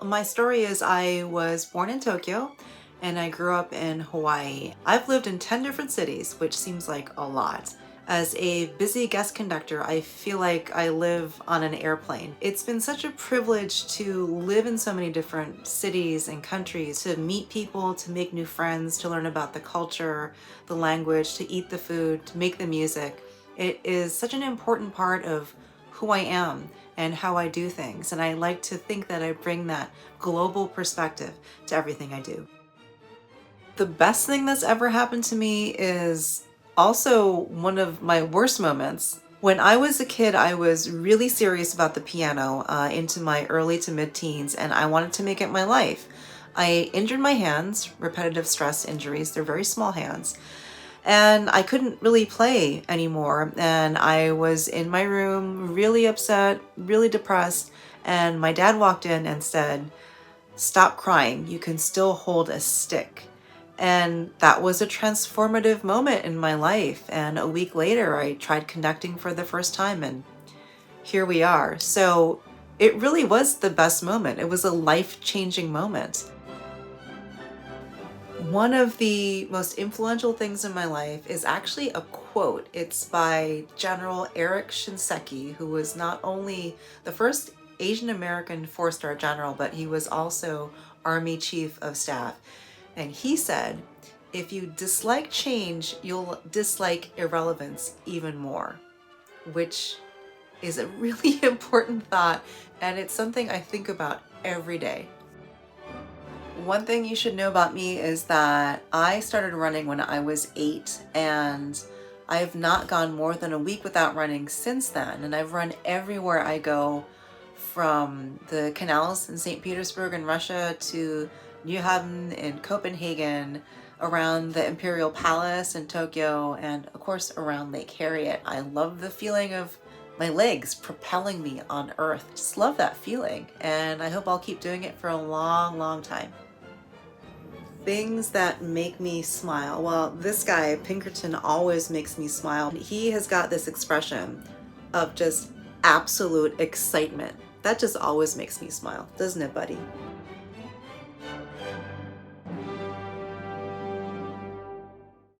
My story is I was born in Tokyo and I grew up in Hawaii. I've lived in 10 different cities, which seems like a lot. As a busy guest conductor, I feel like I live on an airplane. It's been such a privilege to live in so many different cities and countries, to meet people, to make new friends, to learn about the culture, the language, to eat the food, to make the music. It is such an important part of who I am and how I do things. And I like to think that I bring that global perspective to everything I do. The best thing that's ever happened to me is also one of my worst moments. When I was a kid, I was really serious about the piano into my early to mid-teens, and I wanted to make it my life. I injured my hands, repetitive stress injuries, they're very small hands, and I couldn't really play anymore. And I was in my room, really upset, really depressed, and my dad walked in and said, "Stop crying, you can still hold a stick." And that was a transformative moment in my life. And a week later, I tried conducting for the first time, and here we are. So it really was the best moment. It was a life-changing moment. One of the most influential things in my life is actually a quote. It's by General Eric Shinseki, who was not only the first Asian American four-star general, but he was also Army Chief of Staff. And he said, "If you dislike change, you'll dislike irrelevance even more," which is a really important thought, and it's something I think about every day. One thing you should know about me is that I started running when I was 8, and I've not gone more than a week without running since then. And I've run everywhere I go, from the canals in St. Petersburg in Russia to Nyhavn in Copenhagen, around the Imperial Palace in Tokyo, and of course around Lake Harriet. I love the feeling of my legs propelling me on earth. Just love that feeling, and I hope I'll keep doing it for a long, long time. Things that make me smile. Well, this guy, Pinkerton, always makes me smile. He has got this expression of just absolute excitement. That just always makes me smile, doesn't it, buddy?